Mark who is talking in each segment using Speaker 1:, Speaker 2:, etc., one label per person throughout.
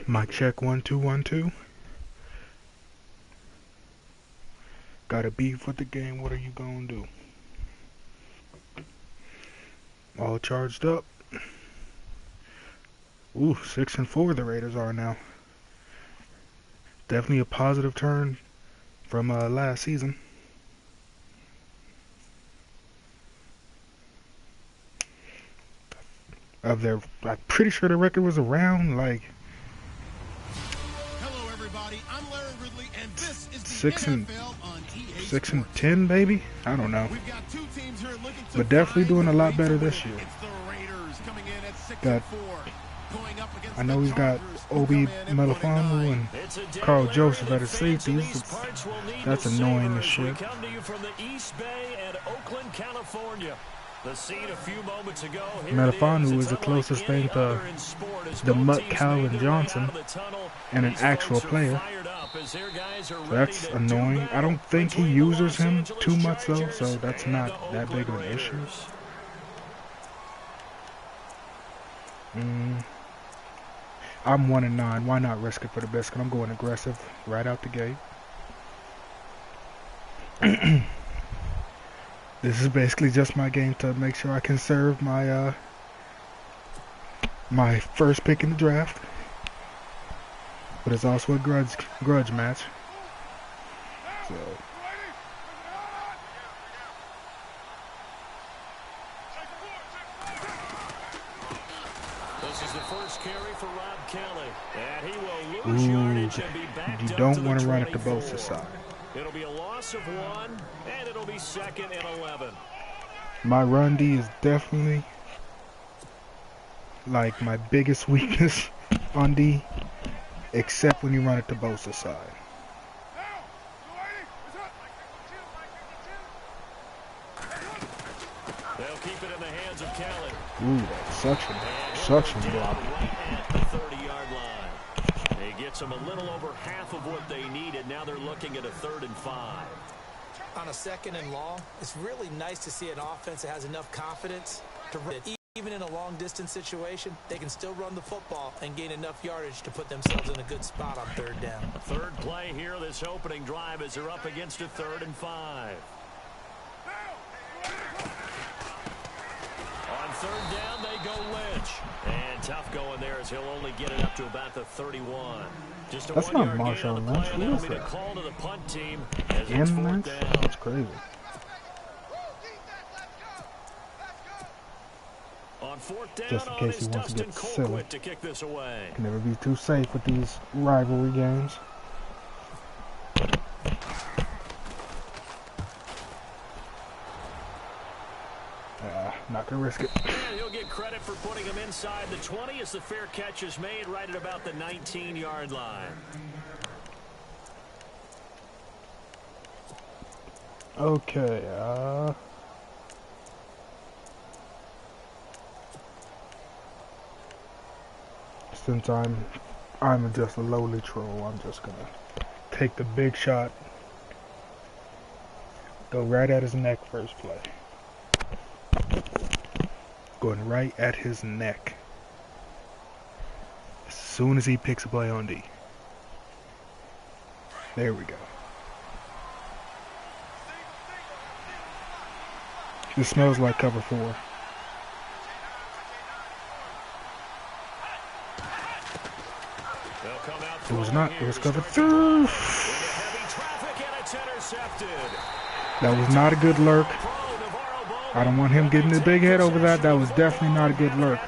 Speaker 1: Mic check 1 2 1 2. Got a beef with the game. What are you gonna do? All charged up. Ooh, 6-4 the Raiders are now. Definitely a positive turn from last season. Of their, I'm pretty sure the record was around like 6-10, maybe. I don't know, but definitely doing a lot better this year. Got, I know he's got Obi Melifanu and Carl Joseph at his safeties. That's annoying as shit. Melifanu is the closest thing to the Mutt Calvin Johnson and an actual player. So that's annoying. I don't think he uses him too much though, so that's not that big of an issue. I'm 1-9. Why not risk it for the biscuit? I'm going aggressive right out the gate. This is basically just my game to make sure I conserve my my first pick in the draft. But it's also a grudge match. So
Speaker 2: this is the first carry for Rob Kelly. And he will lose yardage and be back.
Speaker 1: You don't want to run at the Bosa side.
Speaker 2: It'll be a loss of 1, and it'll be 2nd and 11.
Speaker 1: My run D is definitely like my biggest weakness on D, except when you run at the Bosa side.
Speaker 2: They'll keep it in the hands of Kelly.
Speaker 1: Ooh, that suction block.
Speaker 2: Right at the 30-yard line. He gets them a little over half of what they needed. Now they're looking at a 3rd and 5.
Speaker 3: On a 2nd and long, it's really nice to see an offense that has enough confidence to run it. Even in a long-distance situation, they can still run the football and gain enough yardage to put themselves in a good spot on 3rd down.
Speaker 2: Third play here, this opening drive, as they're up against a 3rd and 5. On 3rd down, they go Lynch. And tough going there as he'll only get it up to about the 31. Just a
Speaker 1: That's not
Speaker 2: 1-yard
Speaker 1: Marshawn
Speaker 2: gain on the
Speaker 1: Lynch.
Speaker 2: play,
Speaker 1: Who is
Speaker 2: and
Speaker 1: that?
Speaker 2: a call to the punt team as it's 4th down.
Speaker 1: That's crazy.
Speaker 2: On 4th down,
Speaker 1: Just in case he wants to get silly.
Speaker 2: to kick this away.
Speaker 1: Can never be too safe with these rivalry games. Not gonna risk it.
Speaker 2: And he'll get credit for putting him inside the 20 as the fair catch is made right at about the 19-yard line.
Speaker 1: Okay, since I'm just a lowly troll, I'm just gonna take the big shot. Go right at his neck first play. Going right at his neck. As soon as he picks a play on D. There we go. This smells like cover 4. It was not. It was cover 3. That was not a good lurk. I don't want him getting the big head over that. That was definitely not a good lurk.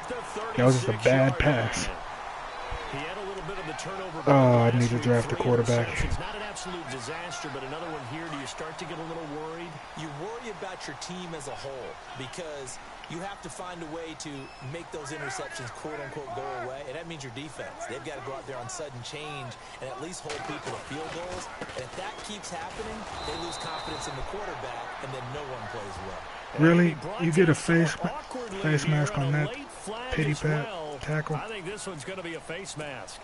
Speaker 1: That was just a bad pass. I need to draft a quarterback.
Speaker 2: It's not an absolute disaster, but another one here. Do you start to get a little worried?
Speaker 3: You worry about your team as a whole because you have to find a way to make those interceptions, quote-unquote, go away, and that means your defense. They've got to go out there on sudden change and at least hold people to field goals. And if that keeps happening, they lose confidence in the quarterback, and then no one plays well.
Speaker 1: Really? You get a face mask on that pity pat tackle?
Speaker 2: I think this one's going to be a face mask.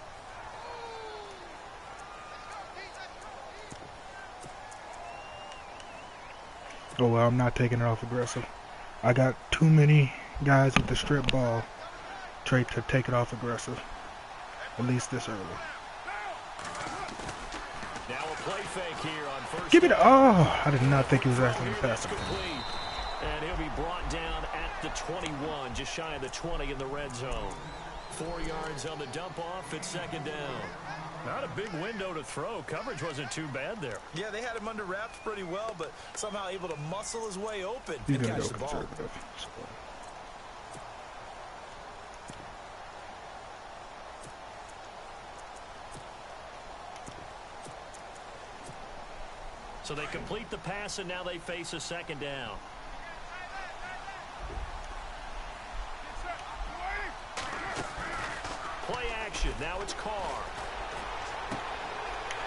Speaker 1: Oh, well, I'm not taking it off aggressive. I got too many guys with the strip ball trait to take it off aggressive, at least this early.
Speaker 2: Now a play fake here on first.
Speaker 1: Give me the, oh, I did not think he was actually going to pass it.
Speaker 2: And he'll be brought down at the 21, just shy of the 20 in the red zone. 4 yards on the dump off at second down. Not a big window to throw. Coverage wasn't too bad there.
Speaker 3: Yeah, they had him under wraps pretty well, but somehow able to muscle his way open
Speaker 1: He's
Speaker 3: and
Speaker 1: gonna
Speaker 3: catch
Speaker 1: go
Speaker 3: the ball.
Speaker 1: conservative.
Speaker 2: So they complete the pass, and now they face a second down. Play action. Now it's Carr.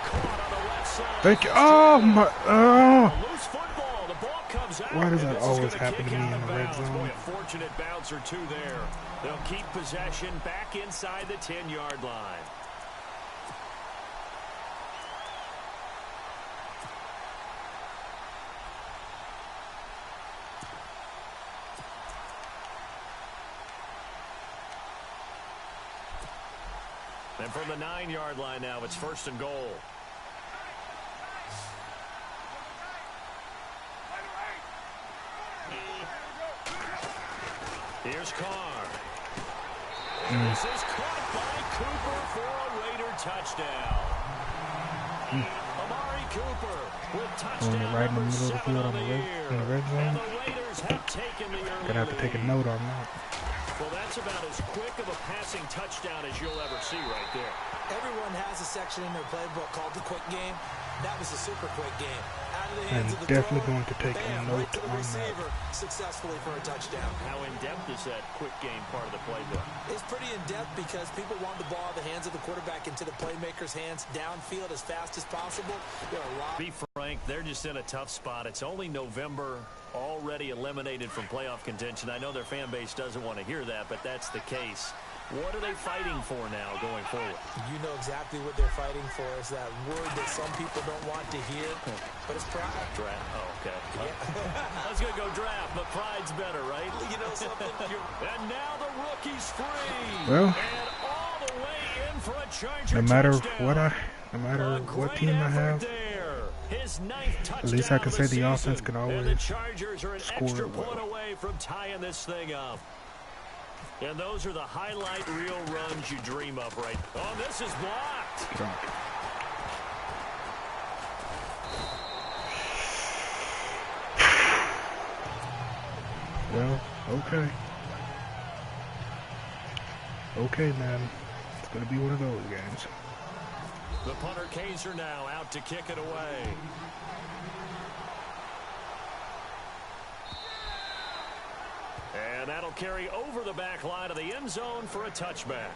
Speaker 2: Caught on the left side.
Speaker 1: Thank you. Oh, my. Oh.
Speaker 2: Loose football. The ball comes out.
Speaker 1: Why does that
Speaker 2: This is
Speaker 1: always
Speaker 2: gonna
Speaker 1: happen
Speaker 2: kick
Speaker 1: to me
Speaker 2: out
Speaker 1: in
Speaker 2: of
Speaker 1: the red
Speaker 2: bounds.
Speaker 1: zone?
Speaker 2: Boy, a fortunate bounce or two there. They'll keep possession back inside the 10-yard line. And from the 9-yard line now, it's first and goal. Here's Carr. This is caught by Cooper for a Raider touchdown. Amari Cooper with touchdown
Speaker 1: right in the
Speaker 2: number
Speaker 1: middle of the
Speaker 2: 7
Speaker 1: field
Speaker 2: on the year.
Speaker 1: in the red zone.
Speaker 2: And the Raiders have taken the early
Speaker 1: Gonna have to take a
Speaker 2: lead.
Speaker 1: note on that.
Speaker 2: Well, that's about as quick of a passing touchdown as you'll ever see right there.
Speaker 3: Everyone has a section in their playbook called the quick game. That was a super quick game. Out of the hands
Speaker 1: I'm
Speaker 3: of the
Speaker 1: definitely
Speaker 3: thrower,
Speaker 1: going to take a
Speaker 3: bam,
Speaker 1: note
Speaker 3: right to the
Speaker 1: on
Speaker 3: receiver successfully for a touchdown.
Speaker 2: How in-depth is that quick game part of the playbook?
Speaker 3: It's pretty in-depth because people want the ball out of the hands of the quarterback into the playmaker's hands downfield as fast as possible. There are a lot.
Speaker 2: Be frank, they're just in a tough spot. It's only November, already eliminated from playoff contention. I know their fan base doesn't want to hear that, but that's the case. What are they fighting for now going forward?
Speaker 3: You know exactly what they're fighting for. Is that word that some people don't want to hear, but it's pride.
Speaker 2: Draft. Oh, okay.
Speaker 3: Yeah.
Speaker 2: I was going to go draft, but pride's better, right?
Speaker 3: You know something?
Speaker 2: And now the rookie's free.
Speaker 1: Well,
Speaker 2: and all the way in for a Charger
Speaker 1: no matter
Speaker 2: touchdown.
Speaker 1: no matter what team I have,
Speaker 2: His 9th touchdown
Speaker 1: at least I can say the offense
Speaker 2: season.
Speaker 1: can
Speaker 2: And
Speaker 1: always
Speaker 2: the Chargers are an
Speaker 1: score
Speaker 2: extra
Speaker 1: it well.
Speaker 2: point away from tying this thing up. And those are the highlight reel runs you dream of, right? Oh, this is blocked.
Speaker 1: So. Well, okay. Okay, man. It's going to be one of those games.
Speaker 2: The punter Kaiser now out to kick it away. And that'll carry over the back line of the end zone for a touchback.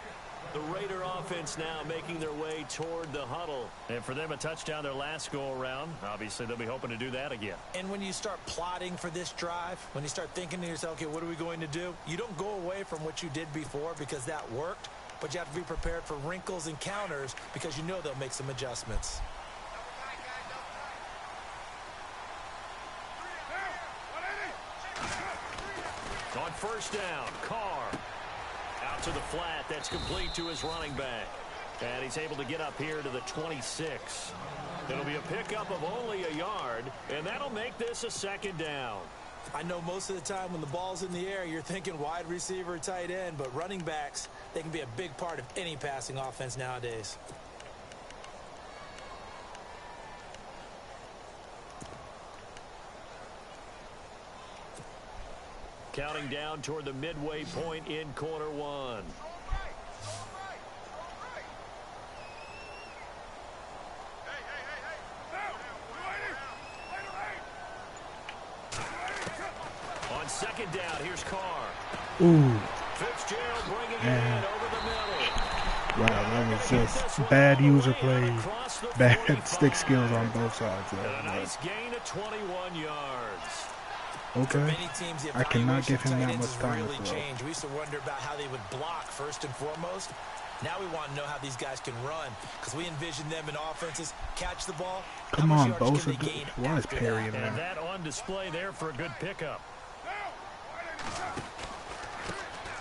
Speaker 2: The Raider offense now making their way toward the huddle. And for them, a touchdown their last go-around. Obviously, they'll be hoping to do that again.
Speaker 3: And when you start plotting for this drive, when you start thinking to yourself, okay, what are we going to do? You don't go away from what you did before because that worked, but you have to be prepared for wrinkles and counters because you know they'll make some adjustments.
Speaker 2: On first down, Carr out to the flat. That's complete to his running back. And he's able to get up here to the 26. It'll be a pickup of only a yard, and that'll make this a second down.
Speaker 3: I know most of the time when the ball's in the air, you're thinking wide receiver, tight end, but running backs, they can be a big part of any passing offense nowadays.
Speaker 2: Counting down toward the midway point in quarter one. On second down, here's Carr.
Speaker 1: Ooh.
Speaker 2: Fitzgerald bringing it in over the middle.
Speaker 1: Wow, that was just bad user play, bad stick skills on both sides.
Speaker 2: A nice gain of 21 yards.
Speaker 1: Okay, I cannot give him that much time to throw.
Speaker 3: We used to wonder about how they would block first and foremost. Now we want to know how these guys can run, because we envision them in offenses catch the ball.
Speaker 1: Come on, Bosa. Why is Perry in there?
Speaker 2: And that on display there for a good pickup.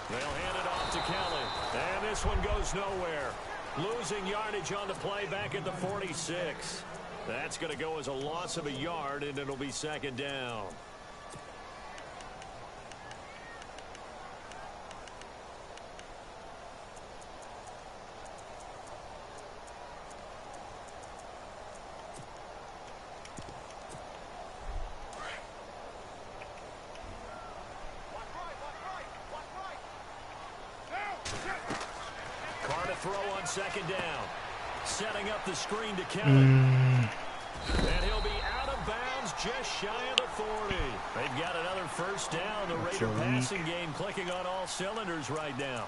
Speaker 2: They'll hand it off to Kelly. And this one goes nowhere. Losing yardage on the play back at the 46. That's going to go as a loss of a yard, and it'll be second down. Throw on second down. Setting up the screen to Kelly. And he'll be out of bounds just shy of the 40. They've got another first down. The Raider passing game clicking on all cylinders right now.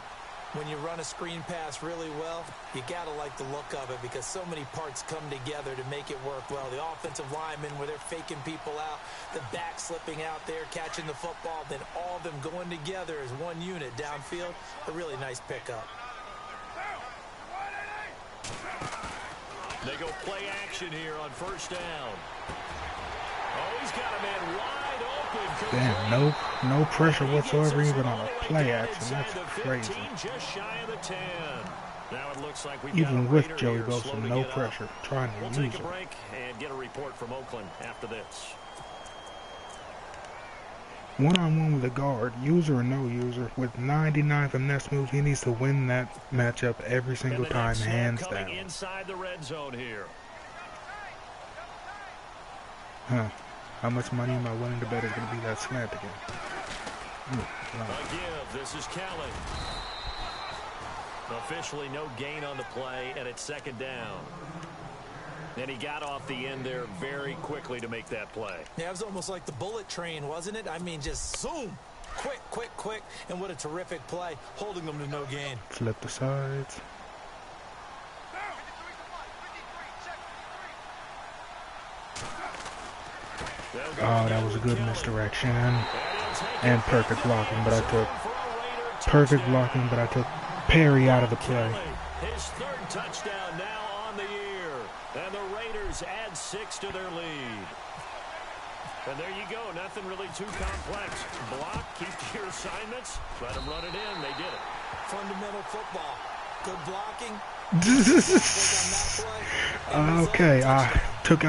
Speaker 3: When you run a screen pass really well, you got to like the look of it because so many parts come together to make it work well. The offensive linemen where they're faking people out, the back slipping out there, catching the football, then all of them going together as one unit downfield. A really nice pickup.
Speaker 2: They go play action here on first down. Oh, he's got a man wide open.
Speaker 1: Damn, no pressure whatsoever, even on a play action. That's crazy.
Speaker 2: Just shy of the 10. Now it looks like we've
Speaker 1: even with Joey Bosa, no pressure, trying to use it.
Speaker 2: We'll take a break and get a report from Oakland after this.
Speaker 1: One-on-one with a guard, user or no user, with 99 finesse moves, he needs to win that matchup every single time, hands down.
Speaker 2: Inside the red zone here.
Speaker 1: Huh. How much money am I willing to bet is going to be that slant again?
Speaker 2: A give. This is Kelly. Officially no gain on the play, and it's second down. And he got off the end there very quickly to make that play.
Speaker 3: Yeah, it was almost like the bullet train, wasn't it? I mean, just zoom. Quick, quick, quick. And what a terrific play, holding them to no gain.
Speaker 1: Flip the sides. Oh, that was a good misdirection. And perfect blocking, but I took Perry out of the play.
Speaker 2: His third touchdown now on the year. And the Raiders add 6 to their lead. And there you go. Nothing really too complex. Block, keep to your assignments, let them run it in. They did it.
Speaker 3: Fundamental football. Good blocking.
Speaker 1: Okay, I took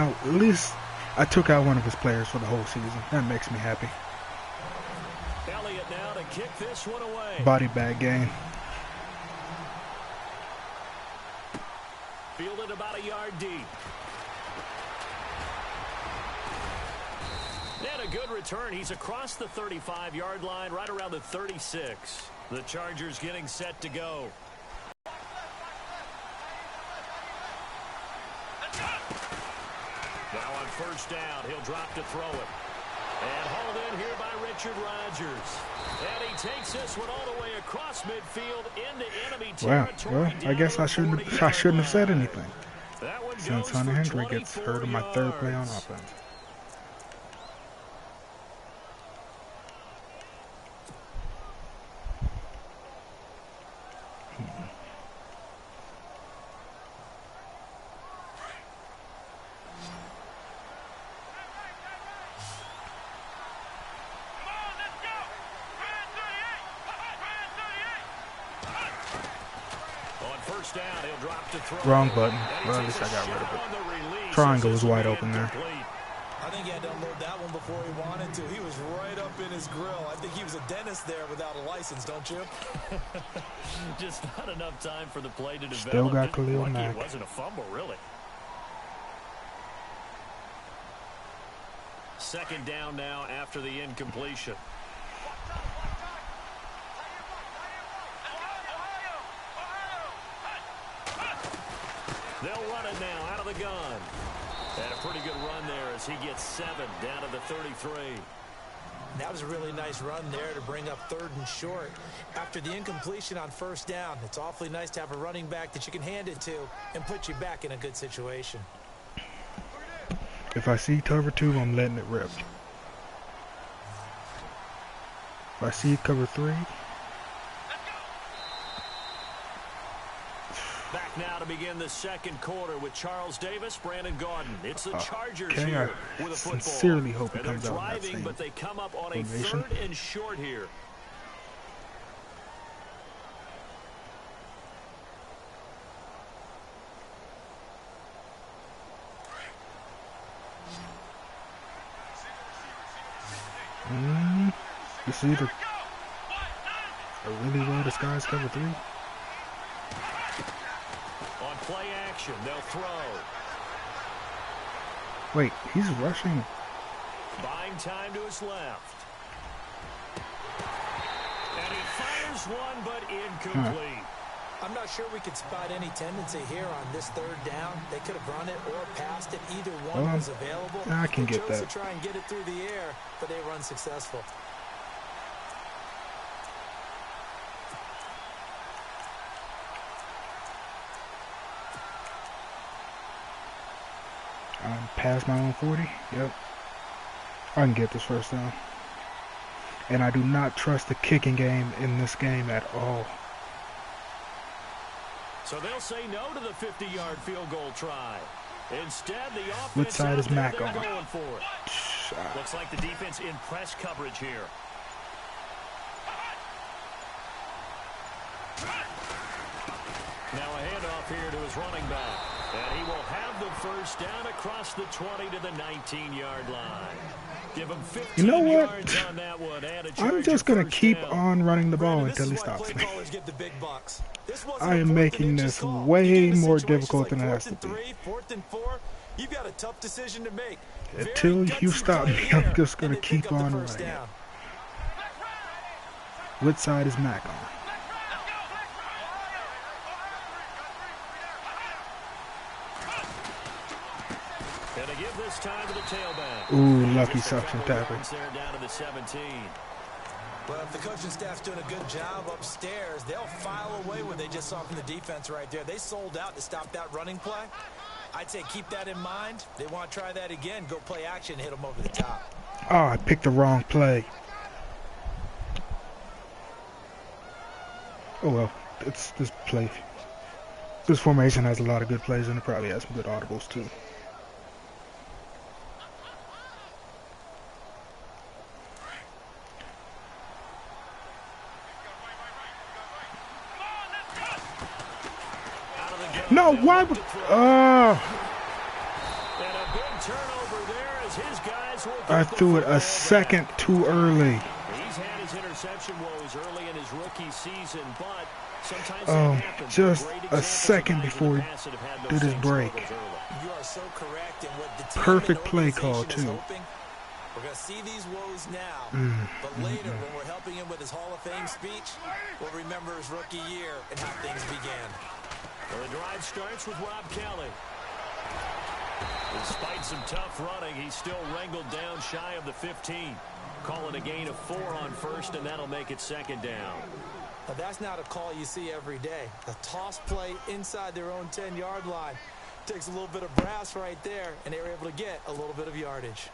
Speaker 1: out one of his players for the whole season. That makes me happy.
Speaker 2: Elliott now to kick this one away.
Speaker 1: Body bag game.
Speaker 2: Fielded about a yard deep. And a good return. He's across the 35-yard line, right around the 36. The Chargers getting set to go. Now on first down, he'll drop to throw it. And hauled in here by Richard Rodgers. And he takes this one all the way across midfield into enemy territory.
Speaker 1: Well, I guess I shouldn't have said anything. Since Hunter Henry gets hurt on my third play on offense. Wrong button. Well, at least I got rid of it. Triangle was wide open there.
Speaker 3: I think he had to unload that one before he wanted to. He was right up in his grill. I think he was a dentist there without a license, don't you?
Speaker 2: Just not enough time for the play to develop.
Speaker 1: Still got Khalil Mack.
Speaker 2: It wasn't a fumble, really. Second down now after the incompletion. They'll run it now out of the gun. And a pretty good run there as he gets 7 down to the 33.
Speaker 3: And that was a really nice run there to bring up 3rd and short. After the incompletion on 1st down, it's awfully nice to have a running back that you can hand it to and put you back in a good situation.
Speaker 1: If I see cover 2, I'm letting it rip. If I see cover 3...
Speaker 2: Back now to begin the second quarter with Charles Davis, Brandon Gaudin. It's the Chargers
Speaker 1: okay,
Speaker 2: here
Speaker 1: I
Speaker 2: with a football.
Speaker 1: sincerely hope it
Speaker 2: They're
Speaker 1: comes out
Speaker 2: driving,
Speaker 1: that same
Speaker 2: but they come up on
Speaker 1: formation.
Speaker 2: a 3rd and short here.
Speaker 1: This is either a really well disguised cover 3.
Speaker 2: On play action, they'll throw.
Speaker 1: Wait, he's rushing.
Speaker 2: Buying time to his left. And he fires one, but incomplete.
Speaker 3: I'm not sure we could spot any tendency here on this 3rd down. They could have run it or passed it. Either one was available.
Speaker 1: I can get that.
Speaker 3: To try and get it through the air, but they were unsuccessful.
Speaker 1: I'm past my own 40. Yep. I can get this 1st down. And I do not trust the kicking game in this game at all.
Speaker 2: So they'll say no to the 50-yard field goal try. Instead, the offense
Speaker 1: Which side is Mac
Speaker 2: they're
Speaker 1: on?
Speaker 2: going for it. Looks like the defense in press coverage here. Now a handoff here to his running back. And he will have the 1st down across the 20 to the 19-yard line. Give him 15
Speaker 1: you know what?
Speaker 2: yards on that one.
Speaker 1: I'm just going to keep on running the ball until he
Speaker 3: This is why
Speaker 1: stops
Speaker 3: play
Speaker 1: me.
Speaker 3: callers get the big bucks. This wasn't
Speaker 1: I
Speaker 3: a
Speaker 1: am
Speaker 3: 4th
Speaker 1: making
Speaker 3: and
Speaker 1: this
Speaker 3: inches call.
Speaker 1: way
Speaker 3: You get into
Speaker 1: more
Speaker 3: situations
Speaker 1: difficult than it
Speaker 3: like
Speaker 1: has to
Speaker 3: 4th and
Speaker 1: be.
Speaker 3: 3, 4th and 4. You've got a tough decision to make.
Speaker 1: Until you stop me, I'm just going to keep on running it.
Speaker 3: Down.
Speaker 1: Which side is Mac on?
Speaker 2: And to give this time to the tailback.
Speaker 1: Ooh, lucky suction tackle.
Speaker 2: There down to the 17.
Speaker 3: Well, if the coaching staff's doing a good job upstairs, they'll file away what they just saw from the defense right there. They sold out to stop that running play. I'd say keep that in mind. They want to try that again. Go play action, hit them over the top.
Speaker 1: Oh, I picked the wrong play. Oh well, it's this play. This formation has a lot of good plays and it probably has some good audibles too. No, why would... I threw it a second too early.
Speaker 2: He's had his interception woes early in his rookie season, but sometimes
Speaker 1: just a second before he did his break.
Speaker 3: You are so correct in what the team
Speaker 1: perfect play call too.
Speaker 3: We're going to see these woes now, but later when we're helping him with his Hall of Fame speech, we'll remember his rookie year and how things began.
Speaker 2: Well, the drive starts with Rob Kelly. Despite some tough running, he's still wrangled down shy of the 15. Calling a gain of 4 on 1st, and that'll make it 2nd down.
Speaker 3: Now, that's not a call you see every day. A toss play inside their own 10-yard line. Takes a little bit of brass right there, and they were able to get a little bit of yardage.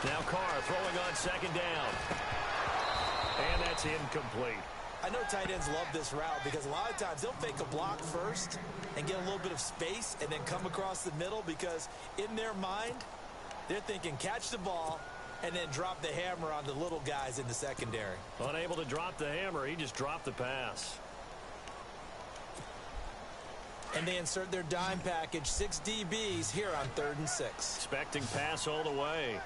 Speaker 2: Now Carr throwing on 2nd down. And that's incomplete.
Speaker 3: I know tight ends love this route because a lot of times they'll fake a block first and get a little bit of space and then come across the middle because in their mind, they're thinking catch the ball and then drop the hammer on the little guys in the secondary.
Speaker 2: Unable to drop the hammer, he just dropped the pass.
Speaker 3: And they insert their dime package, 6 DBs here on 3rd and 6.
Speaker 2: Expecting pass all the way.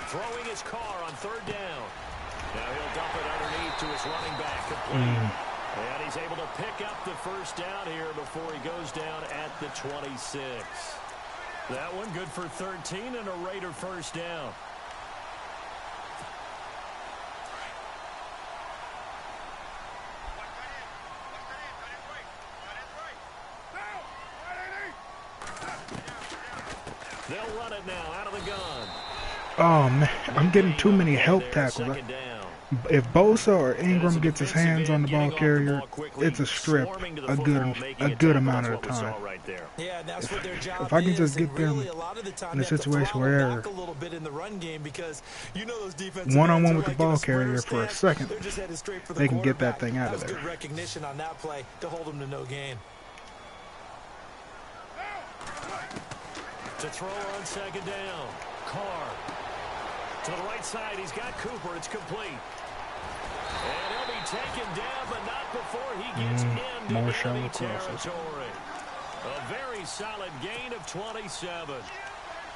Speaker 2: Throwing his Carr on 3rd down. Now he'll dump it underneath to his running back. Complete. And he's able to pick up the 1st down here before he goes down at the 26. That one good for 13 and a Raider 1st down. They'll run it now out of the gun.
Speaker 1: Oh man, I'm getting too many help tackles. If Bosa or Ingram gets his hands on the ball carrier, it's a strip a good amount of the time.
Speaker 3: Yeah, that's what their job
Speaker 1: If I can
Speaker 3: is.
Speaker 1: just get them in a situation where one-on-one with the ball carrier for a second, they can get that thing out of there.
Speaker 3: Good recognition on that play to hold them to no gain.
Speaker 2: To throw on second down, Carr. To the right side, he's got Cooper. It's complete. And he'll be taken down, but not before he gets into enemy territory. A very solid gain of 27.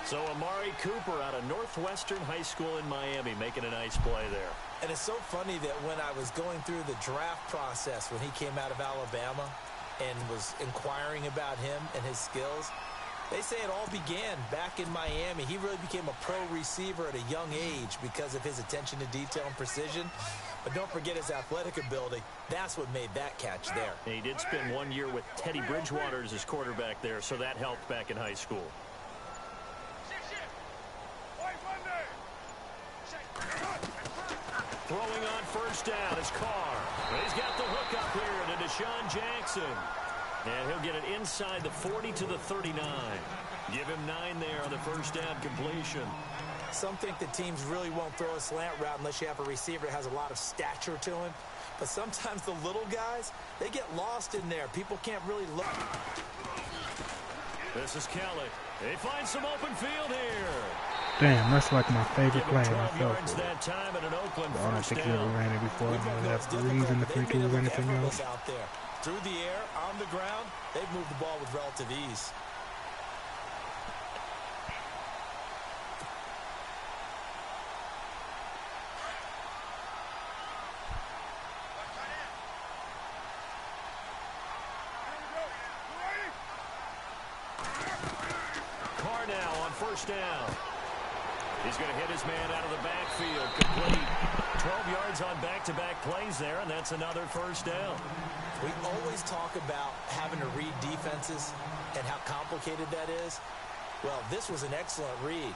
Speaker 2: So Amari Cooper out of Northwestern High School in Miami making a nice play there.
Speaker 3: And it's so funny that when I was going through the draft process when he came out of Alabama and was inquiring about him and his skills, they say it all began back in Miami. He really became a pro receiver at a young age because of his attention to detail and precision. But don't forget his athletic ability. That's what made that catch there.
Speaker 2: And he did spend 1 year with Teddy Bridgewater as his quarterback there, so that helped back in high school. Throwing on first down is Carr. He's got the hook up here to Deshaun Jackson. And he'll get it inside the 40 to the 39. Give him 9 there on the first down completion.
Speaker 3: Some think that teams really won't throw a slant route unless you have a receiver that has a lot of stature to him. But sometimes the little guys, they get lost in there. People can't really look.
Speaker 2: This is Kelly. They find some open field here.
Speaker 1: Damn, that's like my favorite play.
Speaker 2: I
Speaker 1: don't think he ever ran it before. I don't have reason to think it was anything else.
Speaker 3: Out there. Through the air, on the ground, they've moved the ball with relative ease.
Speaker 2: Carr now on first down. He's going to hit his man out of the backfield. Complete. 12 yards on back-to-back plays there, and that's another first down.
Speaker 3: We always talk about having to read defenses and how complicated that is. Well, this was an excellent read.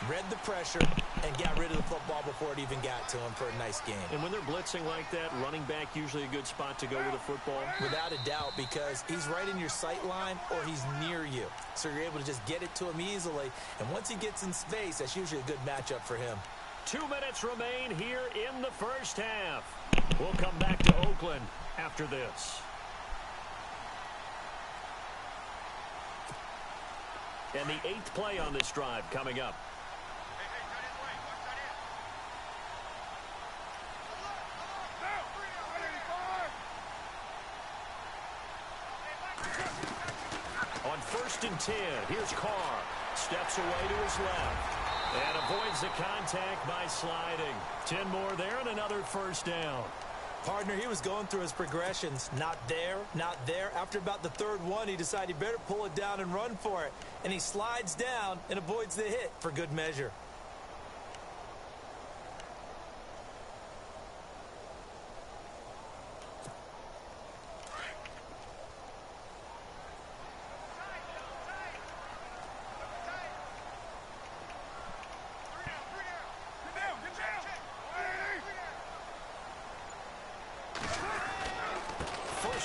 Speaker 3: Read the pressure and got rid of the football before it even got to him for a nice game.
Speaker 2: And when they're blitzing like that, running back usually a good spot to go with the football?
Speaker 3: Without a doubt, because he's right in your sight line or he's near you. So you're able to just get it to him easily. And once he gets in space, that's usually a good matchup for him.
Speaker 2: 2 minutes remain here in the first half. We'll come back to Oakland after this. And the 8th play on this drive coming up. On 1st and 10, here's Carr. Steps away to his left. And avoids the contact by sliding. 10 more there and another first down.
Speaker 3: Partner, he was going through his progressions. Not there, not there. After about the 3rd one, he decided he better pull it down and run for it. And he slides down and avoids the hit for good measure.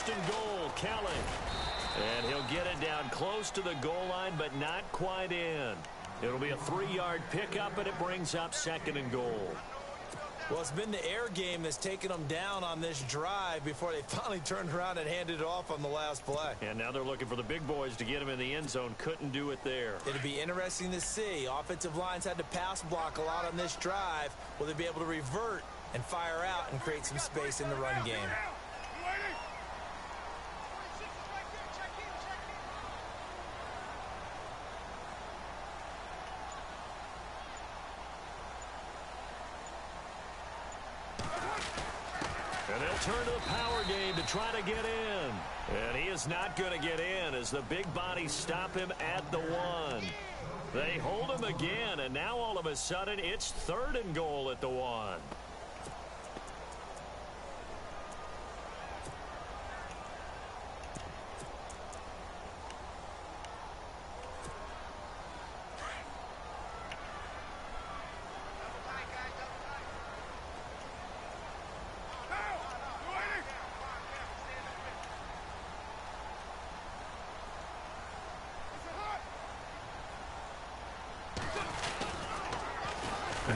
Speaker 2: And goal, Kelly. And he'll get it down close to the goal line, but not quite in. It'll be a 3-yard pickup, and it brings up 2nd and goal.
Speaker 3: Well, it's been the air game that's taken them down on this drive before they finally turned around and handed it off on the last play.
Speaker 2: And now they're looking for the big boys to get him in the end zone. Couldn't do it there.
Speaker 3: It'll be interesting to see. Offensive lines had to pass block a lot on this drive. Will they be able to revert and fire out and create some space in the run game?
Speaker 2: And they'll turn to the power game to try to get in. And he is not going to get in as the big bodies stop him at the 1. They hold him again, and now all of a sudden it's 3rd and goal at the 1.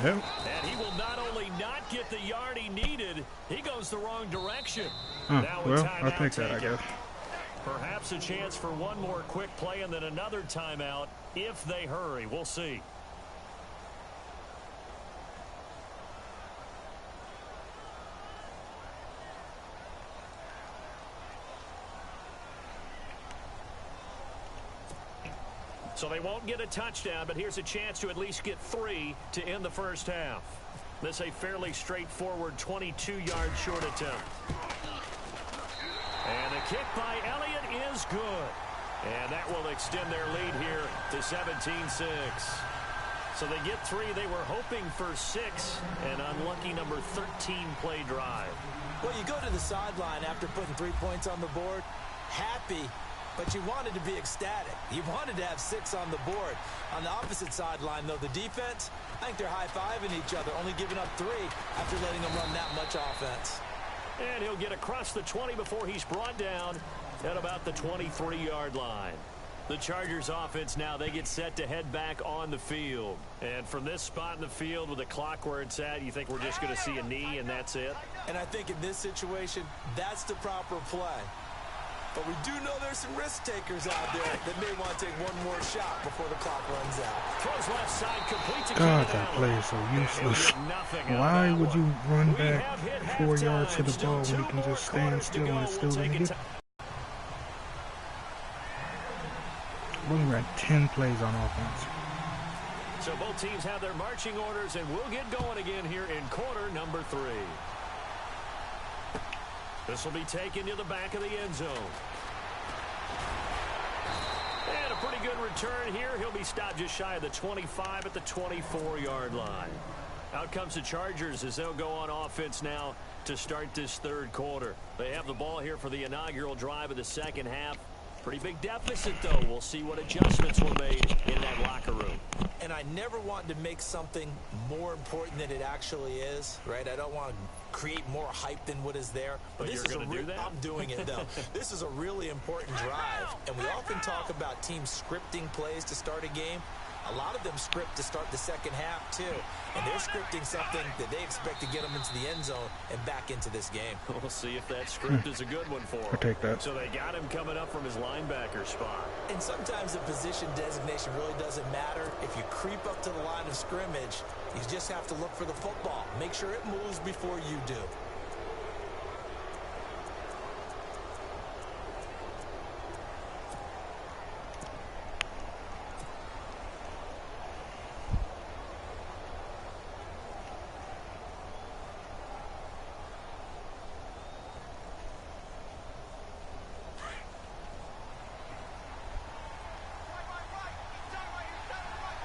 Speaker 1: hell?
Speaker 2: And he will not only not get the yard he needed, he goes the wrong direction.
Speaker 1: Well, I'll take that, I guess.
Speaker 2: Perhaps a chance for one more quick play and then another timeout if they hurry. We'll see. So they won't get a touchdown, but here's a chance to at least get 3 to end the first half. This a fairly straightforward 22-yard short attempt. And the kick by Elliott is good. And that will extend their lead here to 17-6. So they get 3. They were hoping for 6. An unlucky number 13 play drive.
Speaker 3: Well, you go to the sideline after putting 3 points on the board, happy, but you wanted to be ecstatic. You wanted to have 6 on the board. On the opposite sideline, though, the defense, I think they're high-fiving each other, only giving up 3 after letting them run that much offense.
Speaker 2: And he'll get across the 20 before he's brought down at about the 23-yard line. The Chargers offense now, they get set to head back on the field. And from this spot in the field with the clock where it's at, you think we're just going to see a knee and that's it?
Speaker 3: And I think in this situation, that's the proper play. But we do know there's some risk takers out there that may want to take one more shot before the clock runs out.
Speaker 2: Throws left side, complete to
Speaker 1: God, that play is so useless. Why would you run back 4 yards to the ball when you can just stand still and it's still going to get? We only ran 10 plays on offense.
Speaker 2: So both teams have their marching orders, and we'll get going again here in quarter number 3. This will be taken to the back of the end zone. And a pretty good return here. He'll be stopped just shy of the 25 at the 24-yard line. Out comes the Chargers as they'll go on offense now to start this third quarter. They have the ball here for the inaugural drive of the second half. Pretty big deficit, though. We'll see what adjustments were made in that locker room.
Speaker 3: And I never want to make something more important than it actually is, right? I don't want to create more hype than what is there.
Speaker 2: But you're going to do that?
Speaker 3: I'm doing it, though. This is a really important drive. And we often talk about teams scripting plays to start a game. A lot of them script to start the second half, too. And they're scripting something that they expect to get them into the end zone and back into this game.
Speaker 2: We'll see if that script is a good one for him.
Speaker 1: I'll take that.
Speaker 2: So they got him coming up from his linebacker spot.
Speaker 3: And sometimes the position designation really doesn't matter. If you creep up to the line of scrimmage, you just have to look for the football. Make sure it moves before you do.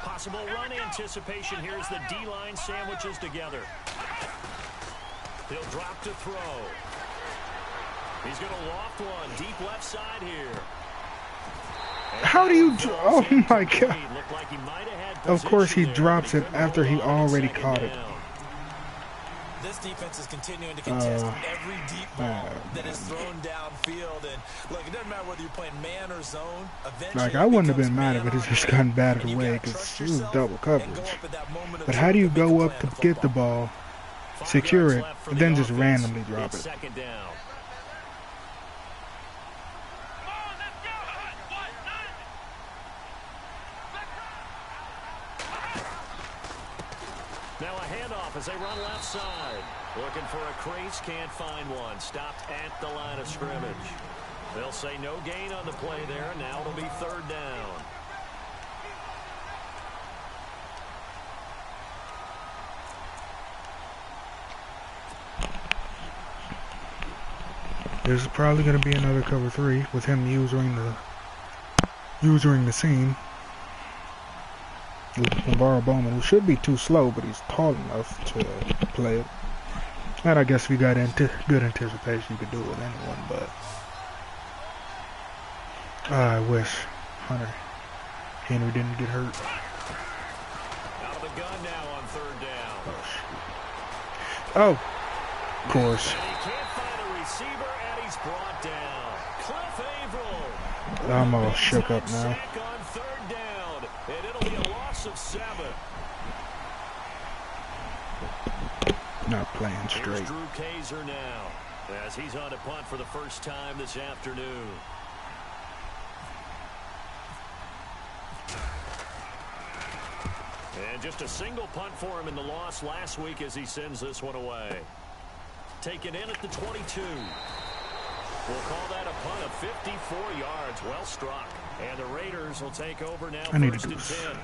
Speaker 2: Possible run anticipation here as the D-line sandwiches together. He'll drop to throw. He's going to loft one deep left side here.
Speaker 1: How do you... Oh, my God. Of course, he drops it after he already caught it.
Speaker 3: This defense is continuing to contest every deep ball that is thrown downfield. And look, it doesn't matter whether you're playing man or zone. Eventually,
Speaker 1: like, I wouldn't have been mad if it had just gotten battered away because it was double coverage. But how do you go up to get the ball, secure it, and then just randomly drop it?
Speaker 2: Now a handoff as they run left side. Looking for a crease, can't find one. Stopped at the line of scrimmage. They'll say no gain on the play there. Now it'll be third down.
Speaker 1: There's probably going to be another cover 3 with him using the seam. Navarro Bowman, who should be too slow, but he's tall enough to play it. And I guess if you got good anticipation, you could do it with anyone, but I wish Hunter Henry didn't get hurt.
Speaker 2: Out of the gun now on third down.
Speaker 1: Oh, of course.
Speaker 2: And he can't find a receiver, and he's brought down. Cliff Averill.
Speaker 1: I'm all shook up now.
Speaker 2: On third down, and it'll be a loss of 7.
Speaker 1: Not playing
Speaker 2: Here's
Speaker 1: straight.
Speaker 2: Drew Kaiser now, as he's on to punt for the first time this afternoon. And just a single punt for him in the loss last week as he sends this one away. Taken in at the 22. We'll call that a punt of 54 yards. Well struck. And the Raiders will take over now.
Speaker 1: I need to do
Speaker 2: 10.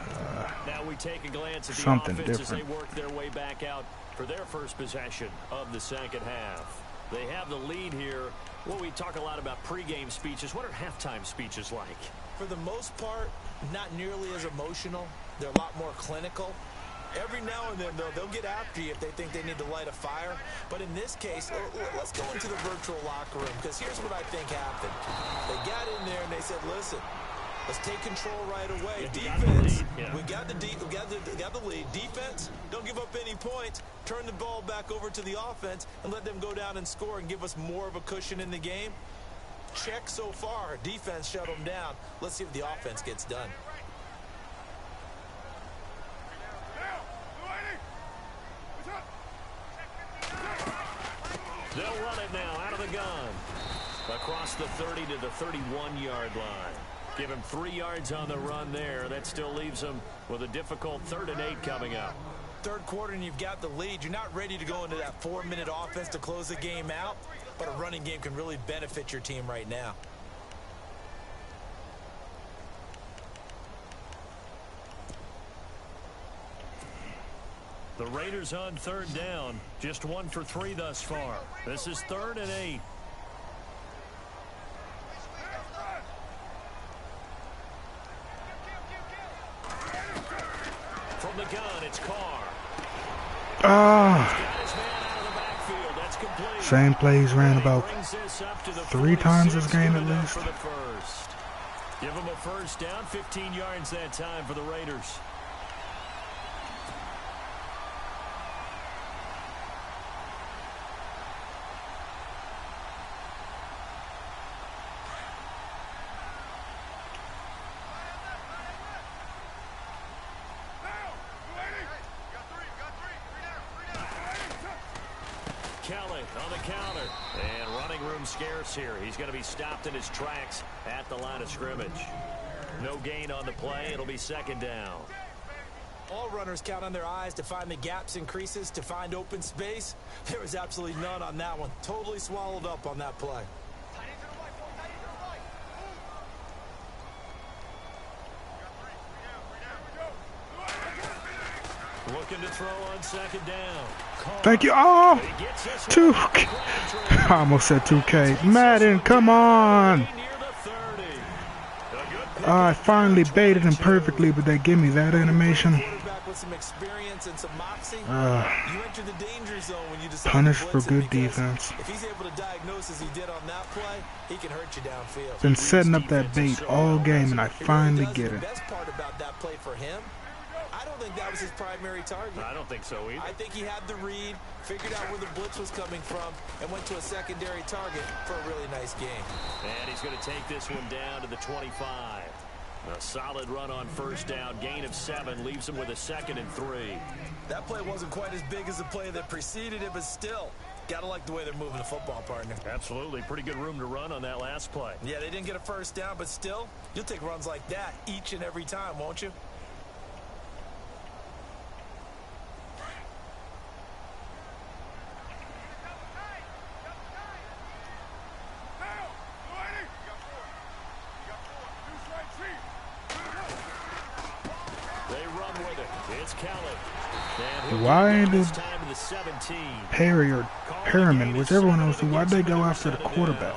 Speaker 2: Now we take a glance at the
Speaker 1: something
Speaker 2: offense
Speaker 1: different.
Speaker 2: as they work their way back out for their first possession of the second half. They have the lead here. Well, we talk a lot about pregame speeches. What are halftime speeches like?
Speaker 3: For the most part, not nearly as emotional. They're a lot more clinical. Every now and then, though, they'll get after you if they think they need to light a fire. But in this case, let's go into the virtual locker room, because here's what I think happened. They got in there and they said, listen, let's take control right away. Defense, we got the lead. Defense, don't give up any points. Turn the ball back over to the offense and let them go down and score and give us more of a cushion in the game. Check so far. Defense shut them down. Let's see if the offense gets done.
Speaker 2: They'll run it now out of the gun. Across the 30 to the 31-yard line. Give him 3 yards on the run there. That still leaves him with a difficult 3rd and 8 coming up.
Speaker 3: Third quarter and you've got the lead. You're not ready to go into that 4-minute offense to close the game out, but a running game can really benefit your team right now.
Speaker 2: The Raiders on 3rd down. Just 1 for 3 thus far. This is 3rd and 8. From the gun, it's Carr.
Speaker 1: Same plays ran about 3 times this game at least.
Speaker 2: Give them a first down, 15 yards that time for the Raiders. Kelly on the counter. And running room scarce here. He's going to be stopped in his tracks at the line of scrimmage. No gain on the play. It'll be 2nd down.
Speaker 3: All runners count on their eyes to find the gaps and creases, to find open space. There was absolutely none on that one. Totally swallowed up on that play.
Speaker 2: Looking to throw on 2nd down.
Speaker 1: Thank you. Oh, 2K. I almost said 2K. Madden, come on. I finally baited him perfectly, but they give me that animation. Punish for good defense.
Speaker 3: If he's able to diagnose as he did on that play, he can hurt you downfield.
Speaker 1: Been setting up that bait all game, and I finally get it.
Speaker 3: The best part about that play for him, I don't think that was his primary target.
Speaker 2: I don't think so either.
Speaker 3: I think he had the read, figured out where the blitz was coming from, and went to a secondary target for a really nice game.
Speaker 2: And he's going to take this one down to the 25. A solid run on 1st down. Gain of 7 leaves him with a 2nd and 3.
Speaker 3: That play wasn't quite as big as the play that preceded it, but still, got to like the way they're moving the football, partner.
Speaker 2: Absolutely. Pretty good room to run on that last play.
Speaker 3: Yeah, they didn't get a 1st down, but still, you'll take runs like that each and every time, won't you?
Speaker 1: Why did Perry or Perriman, whichever one of those two, why'd they go after the quarterback?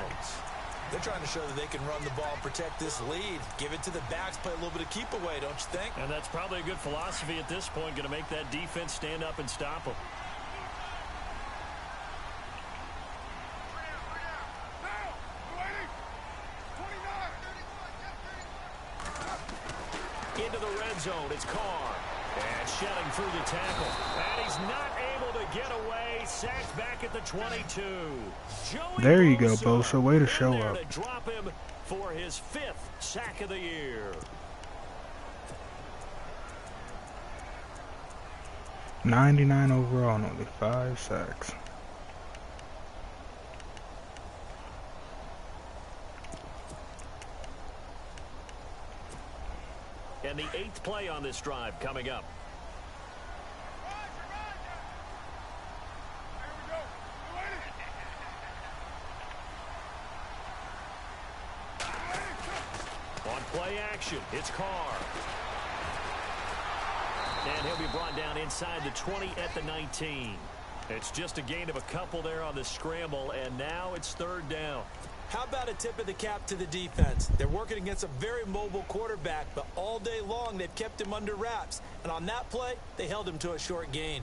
Speaker 3: They're trying to show that they can run the ball and protect this lead. Give it to the backs, play a little bit of keep away, don't you think?
Speaker 2: And that's probably a good philosophy at this point, going to make that defense stand up and stop them. Into the red zone, it's Carr. And shedding through the tackle. And he's not able to get away. Sacked back at the 22.
Speaker 1: There you go, Bosa. Way to show up.
Speaker 2: To drop him for his 5th sack of the year.
Speaker 1: 99 overall and only 5 sacks.
Speaker 2: And the 8th play on this drive coming up. On play action, it's Carr. And he'll be brought down inside the 20 at the 19. It's just a gain of a couple there on the scramble, and now it's 3rd down.
Speaker 3: How about a tip of the cap to the defense? They're working against a very mobile quarterback, but all day long they've kept him under wraps. And on that play, they held him to a short gain.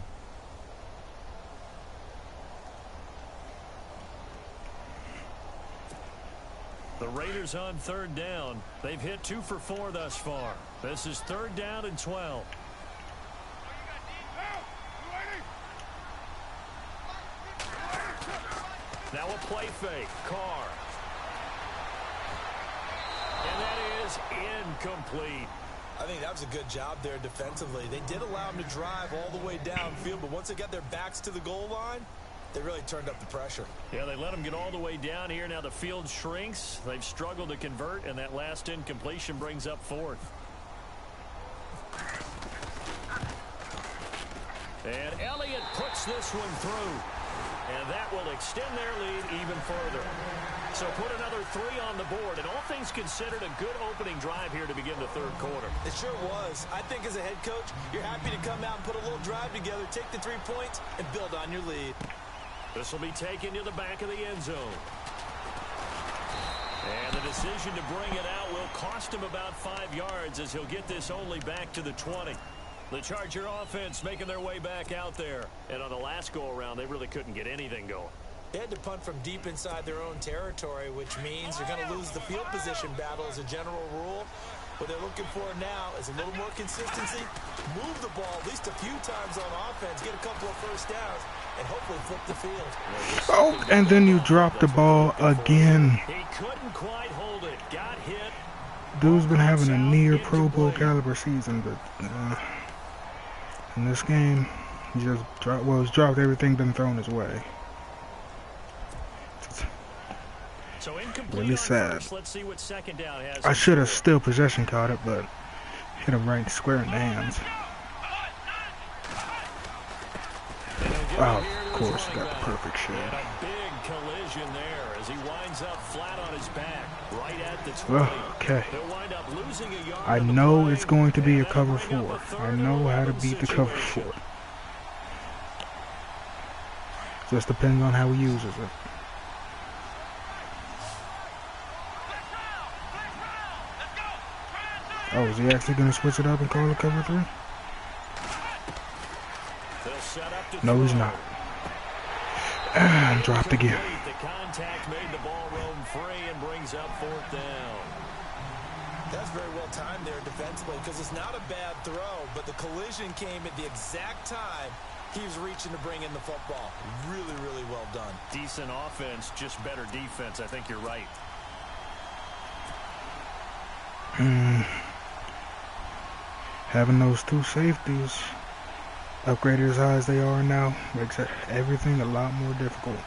Speaker 2: The Raiders on 3rd down. They've hit 2 for 4 thus far. This is 3rd down and 12. Now a play fake. Carr. And that is incomplete.
Speaker 3: I think that was a good job there defensively. They did allow him to drive all the way downfield, but once they got their backs to the goal line, they really turned up the pressure.
Speaker 2: Yeah, they let him get all the way down here. Now the field shrinks. They've struggled to convert, and that last incompletion brings up 4th. And Elliott puts this one through. And that will extend their lead even further. So put another 3 on the board. And all things considered, a good opening drive here to begin the 3rd quarter.
Speaker 3: It sure was. I think as a head coach, you're happy to come out and put a little drive together, take the 3 points, and build on your lead.
Speaker 2: This will be taken to the back of the end zone. And the decision to bring it out will cost him about 5 yards as he'll get this only back to the 20. The Charger offense making their way back out there. And on the last go-around, they really couldn't get anything going.
Speaker 3: They had to punt from deep inside their own territory, which means you're going to lose the field position battle as a general rule. What they're looking for now is a little more consistency, move the ball at least a few times on offense, get a couple of first downs, and hopefully flip the field.
Speaker 1: Oh, and then you drop the ball again.
Speaker 2: He couldn't quite hold it. Got hit.
Speaker 1: Dude's been having a near Pro Bowl caliber season, but in this game, he just he's dropped everything been thrown his way.
Speaker 2: So incomplete
Speaker 1: really sad.
Speaker 2: First. Let's see what 2nd down has.
Speaker 1: I should have still possession caught it, but hit him right square in the hands. Oh, of course, got the perfect shot.
Speaker 2: And a big collision there as he winds up flat on his back, right at the 20.
Speaker 1: Oh, okay.
Speaker 2: He'll wind up losing a yard.
Speaker 1: I know it's going to be a cover 4. I know how to beat the cover 4. Just depends on how he uses it. Oh, is he actually going to switch it up and call it cover 3? No, he's not. Dropped again.
Speaker 2: The contact made the ball roam free and brings up 4th down.
Speaker 3: That's very well timed there defensively because it's not a bad throw, but the collision came at the exact time he was reaching to bring in the football. Really, really well done.
Speaker 2: Decent offense, just better defense. I think you're right.
Speaker 1: Having those 2 safeties upgraded as high as they are now makes everything a lot more difficult.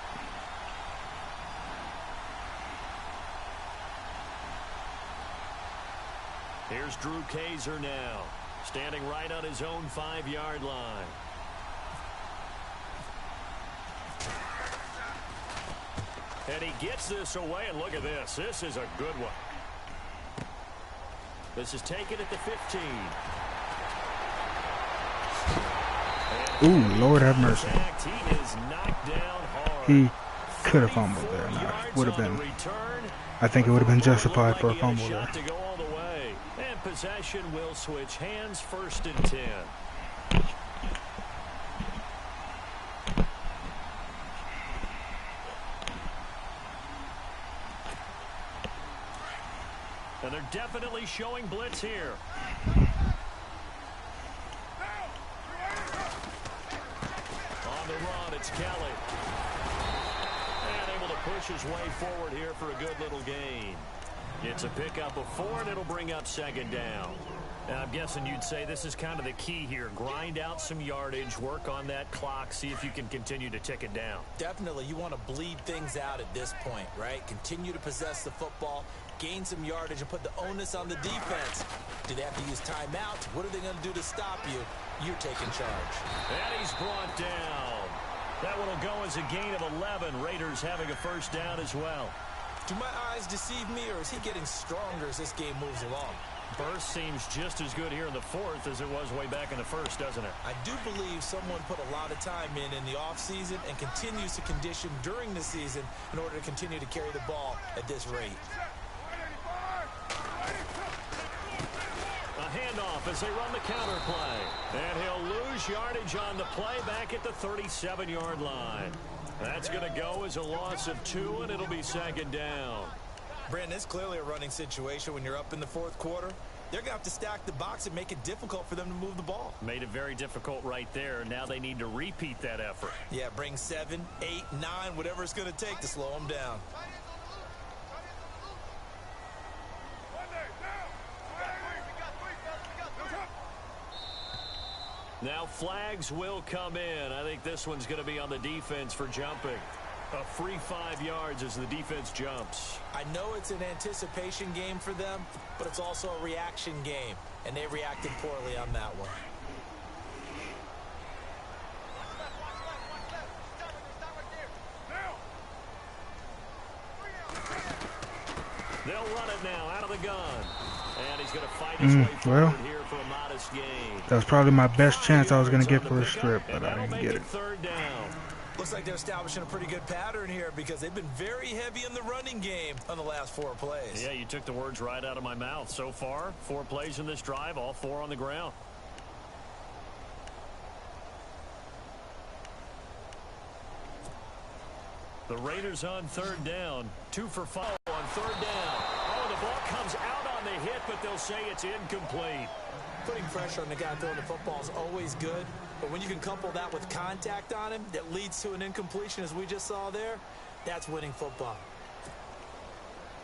Speaker 2: Here's Drew Kaiser now, standing right on his own 5-yard line. And he gets this away, and look at this. This is a good one. This is taken at the 15.
Speaker 1: Ooh, Lord have mercy.
Speaker 2: He is knocked down hard.
Speaker 1: He could have fumbled there. Nah, would have been. I think it would have been justified for a fumble there.
Speaker 2: To go all the way. And possession will switch hands, 1st and 10. And they're definitely showing blitz here. On the run, it's Kelly. And able to push his way forward here for a good little gain. It's a pickup of 4, and it'll bring up 2nd down. I'm guessing you'd say this is kind of the key here. Grind out some yardage, work on that clock, see if you can continue to tick it down.
Speaker 3: Definitely, you want to bleed things out at this point, right? Continue to possess the football, gain some yardage, and put the onus on the defense. Do they have to use timeouts? What are they going to do to stop you? You're taking charge.
Speaker 2: And he's brought down. That one will go as a gain of 11. Raiders having a first down as well.
Speaker 3: Do my eyes deceive me, or is he getting stronger as this game moves along?
Speaker 2: Burst seems just as good here in the fourth as it was way back in the first, doesn't it?
Speaker 3: I do believe someone put a lot of time in the offseason and continues to condition during the season in order to continue to carry the ball at this rate.
Speaker 2: A handoff as they run the counter play. And he'll lose yardage on the play back at the 37-yard line. That's going to go as a loss of 2, and it'll be second down.
Speaker 3: Brandon, it's clearly a running situation when you're up in the fourth quarter. They're going to have to stack the box and make it difficult for them to move the ball.
Speaker 2: Made it very difficult right there. Now they need to repeat that effort.
Speaker 3: Yeah, bring 7, 8, 9, whatever it's going to take to slow them down.
Speaker 2: Now flags will come in. I think this one's going to be on the defense for jumping. A free 5 yards as the defense jumps.
Speaker 3: I know it's an anticipation game for them, but it's also a reaction game, and they reacted poorly on that one.
Speaker 2: They'll run it now out of the gun. And he's going to fight his way forward here for a modest gain.
Speaker 1: That was probably my best chance I was going to get for a strip, but I didn't get it.
Speaker 2: Third down.
Speaker 3: Looks like they're establishing a pretty good pattern here because they've been very heavy in the running game on the last 4 plays.
Speaker 2: Yeah, you took the words right out of my mouth. So far, 4 plays in this drive, all 4 on the ground. The Raiders on third down. 2 for 5 on third down. Oh, the ball comes out on the hit, but they'll say it's incomplete.
Speaker 3: Putting pressure on the guy throwing the football is always good, but when you can couple that with contact on him that leads to an incompletion, as we just saw there, that's winning football.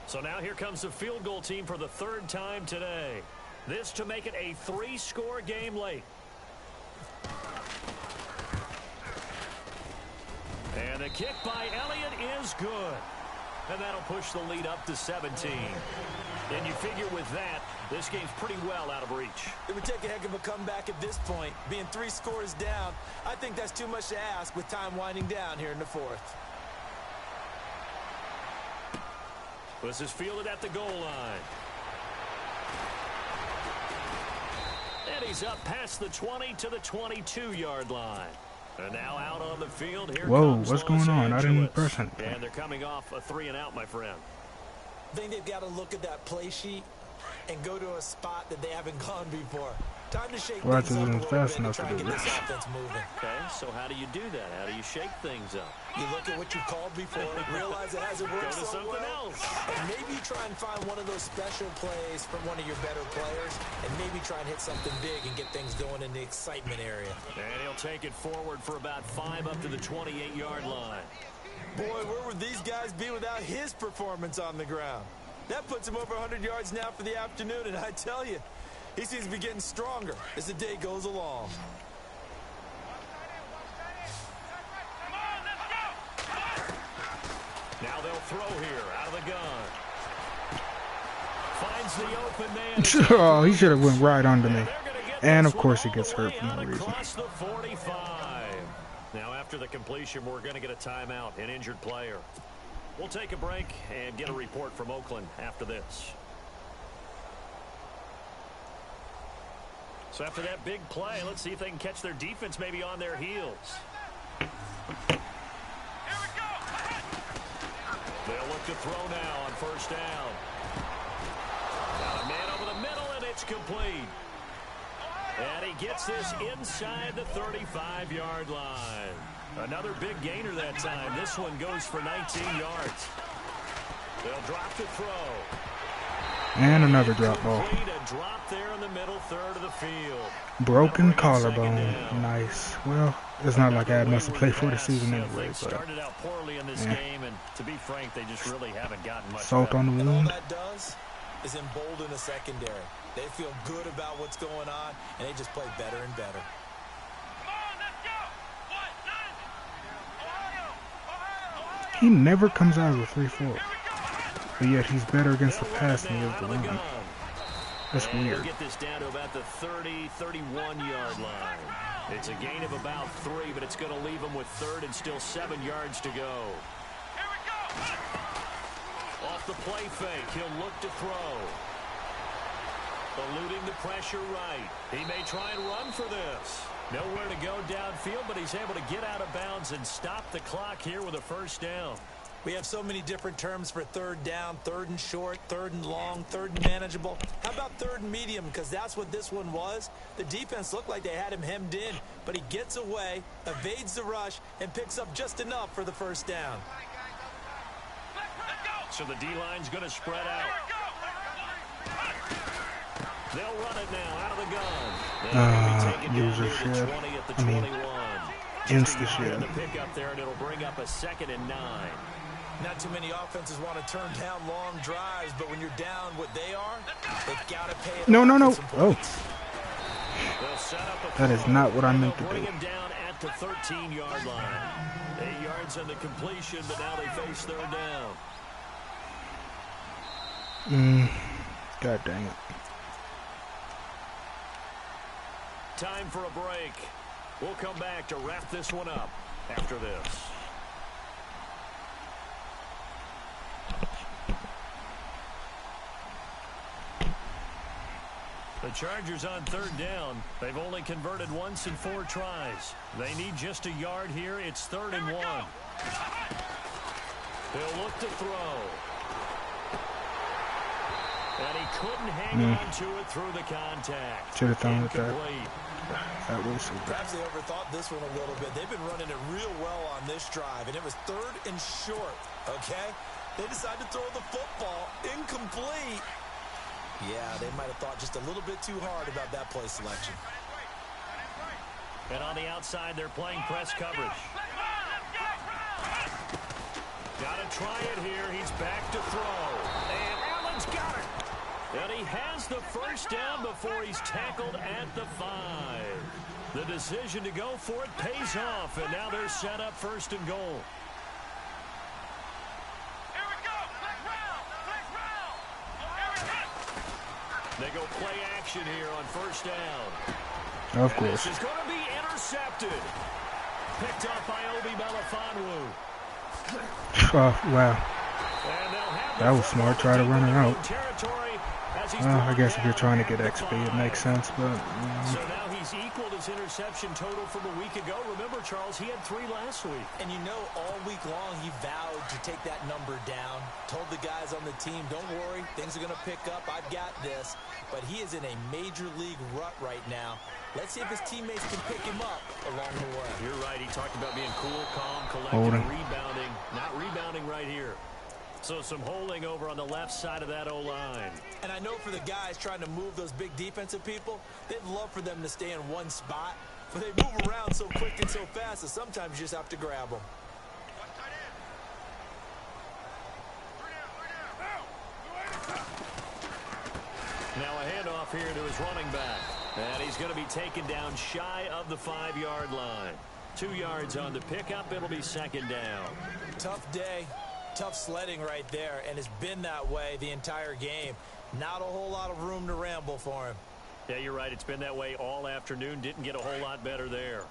Speaker 2: So now here comes the field goal team for the 3rd time today. This to make it a 3-score game late. And the kick by Elliott is good. And that'll push the lead up to 17. And you figure with that, this game's pretty well out of reach.
Speaker 3: It would take a heck of a comeback at this point. Being 3 scores down, I think that's too much to ask with time winding down here in the 4th.
Speaker 2: This is fielded at the goal line. And he's up past the 20 to the 22-yard line. And now out on the field, here comes
Speaker 1: what's going on? I didn't press anything.
Speaker 2: And they're coming off a 3-and-out, my friend.
Speaker 3: I think they've got to look at that play sheet and go to a spot that they haven't gone before. Time to shake things up a little bit and try and get this offense moving.
Speaker 2: Okay, so how do you do that? How do you shake things up?
Speaker 3: You look at what you called before, realize it hasn't worked
Speaker 2: Go to
Speaker 3: so
Speaker 2: something
Speaker 3: well,
Speaker 2: else.
Speaker 3: and maybe try and find one of those special plays from one of your better players, and maybe try and hit something big and get things going in the excitement area.
Speaker 2: And he'll take it forward for about 5 up to the 28-yard line.
Speaker 3: Boy, where would these guys be without his performance on the ground? That puts him over 100 yards now for the afternoon, and I tell you, he seems to be getting stronger as the day goes along.
Speaker 2: Now they'll throw here out of the gun. Finds the open man.
Speaker 1: Oh, he should have went right under me. And, of course, he gets hurt for no reason.
Speaker 2: Across the 45. Now, after the completion, we're going to get a timeout, an injured player. We'll take a break and get a report from Oakland after this. So after that big play, let's see if they can catch their defense maybe on their heels. They'll look to throw now on first down. Got a man over the middle, and it's complete. And he gets this inside the 35-yard line. Another big gainer that time. This one goes for 19 yards. They'll drop to throw.
Speaker 1: And another drop ball.
Speaker 2: A drop there in the middle third of the field.
Speaker 1: Broken collarbone. Nice. Well, it's not like I had much to play for the season anyway. But
Speaker 2: started out poorly in this game, and to be frank, they just really haven't gotten much
Speaker 1: salt
Speaker 2: better.
Speaker 1: on the
Speaker 3: And all
Speaker 1: wound.
Speaker 3: that does is embolden the secondary. They feel good about what's going on, and they just play better and better.
Speaker 1: He never comes out of a 3-4. But yet he's better against the pass than he is the run. That's weird.
Speaker 2: Get this down to about the 30, 31-yard line. It's a gain of about 3, but it's going to leave him with 3rd and still 7 yards to go. Off the play fake, he'll look to throw. Eluding the pressure right. He may try and run for this. Nowhere to go downfield, but he's able to get out of bounds and stop the clock here with a first down.
Speaker 3: We have so many different terms for 3rd down, 3rd and short, 3rd and long, 3rd and manageable. How about 3rd and medium? Because that's what this one was. The defense looked like they had him hemmed in, but he gets away, evades the rush, and picks up just enough for the first down.
Speaker 2: So the D-line's going to spread out. They'll run it now out of the gun.
Speaker 1: User shit. I mean, insta shit.
Speaker 2: The pick up there, and it'll bring up a 2nd and 9.
Speaker 3: Not too many offenses want to turn down long drives, but when you're down what they are, they've got to pay it.
Speaker 1: No. Oh. That is not what I meant to do.
Speaker 2: Bring him down at the 13-yard line. 8 yards on the completion, but now they face 3rd down.
Speaker 1: God dang it.
Speaker 2: Time for a break. We'll come back to wrap this one up after this. The Chargers on 3rd down. They've only converted once in 4 tries. They need just a yard here. It's 3rd and 1. They'll look to throw. And he couldn't hang on to it through the contact.
Speaker 1: Should have thrown it there. That was super.
Speaker 3: Perhaps they overthought this one a little bit. They've been running it real well on this drive, and it was 3rd and short, okay? They decided to throw the football incomplete. Yeah, they might have thought just a little bit too hard about that play selection.
Speaker 2: And on the outside, they're playing press coverage. Got to try it here. He's back to throw. And Allen's got it. And he has the first down before he's tackled at the 5. The decision to go for it pays off, and now they're set up 1st and goal. They go play action here on 1st down.
Speaker 1: Of course.
Speaker 2: This is going to be intercepted. Picked up by Obi Melifonwu.
Speaker 1: Wow. That was smart. Try to run her out. I guess if you're trying to get XP, it makes sense, but...
Speaker 2: So now he's equaled his interception total from a week ago. Remember, Charles, he had 3 last week.
Speaker 3: And you know, all week long, he vowed to take that number down. Told the guys on the team, don't worry, things are going to pick up. I've got this. But he is in a major league rut right now. Let's see if his teammates can pick him up along the way.
Speaker 2: You're right. He talked about being cool, calm, collected, rebounding. Not rebounding right here. So some holding over on the left side of that O-line.
Speaker 3: And I know for the guys trying to move those big defensive people, they'd love for them to stay in one spot. But they move around so quick and so fast that sometimes you just have to grab them.
Speaker 2: Now a handoff here to his running back. And he's going to be taken down shy of the 5-yard line. 2 yards on the pickup. It'll be 2nd down.
Speaker 3: Tough day. Tough sledding right there, and it's been that way the entire game. Not a whole lot of room to ramble for him.
Speaker 2: Yeah, you're right. It's been that way all afternoon. Didn't get a whole lot better there.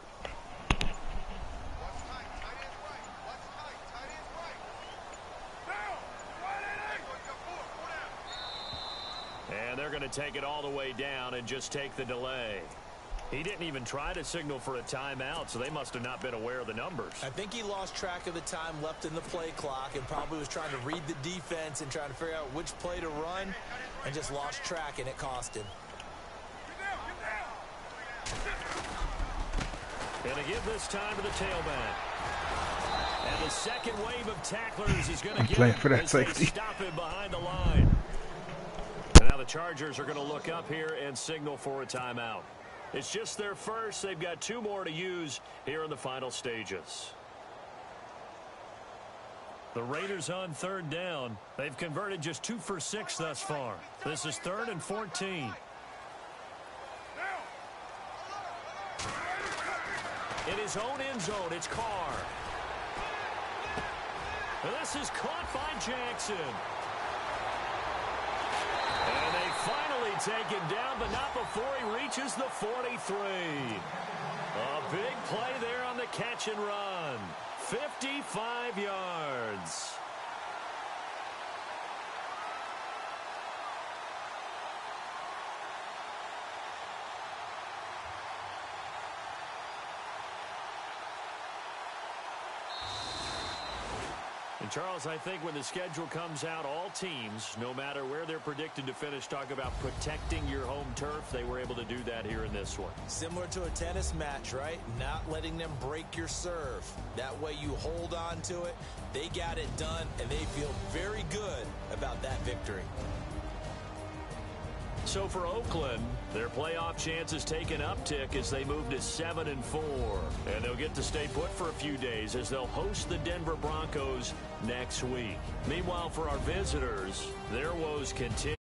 Speaker 2: And they're going to take it all the way down and just take the delay. He didn't even try to signal for a timeout, so they must have not been aware of the numbers.
Speaker 3: I think he lost track of the time left in the play clock and probably was trying to read the defense and trying to figure out which play to run and just lost track, and it cost him.
Speaker 2: And to give this time to the tailback. And the second wave of tacklers is going to get him as they stop him behind the line. And now the Chargers are going to look up here and signal for a timeout. It's just their first. They've got 2 more to use here in the final stages. The Raiders on 3rd down. They've converted just 2 for 6 thus far. This is 3rd and 14. In his own end zone, it's Carr. And this is caught by Jackson. And they finally take him down, but not before he reaches the 43. A big play there on the catch and run. 55 yards. And Charles, I think when the schedule comes out, all teams, no matter where they're predicted to finish, talk about protecting your home turf. They were able to do that here in this one.
Speaker 3: Similar to a tennis match, right? Not letting them break your serve. That way you hold on to it. They got it done, and they feel very good about that victory.
Speaker 2: So for Oakland, their playoff chances take an uptick as they move to 7-4. And they'll get to stay put for a few days as they'll host the Denver Broncos next week. Meanwhile, for our visitors, their woes continue.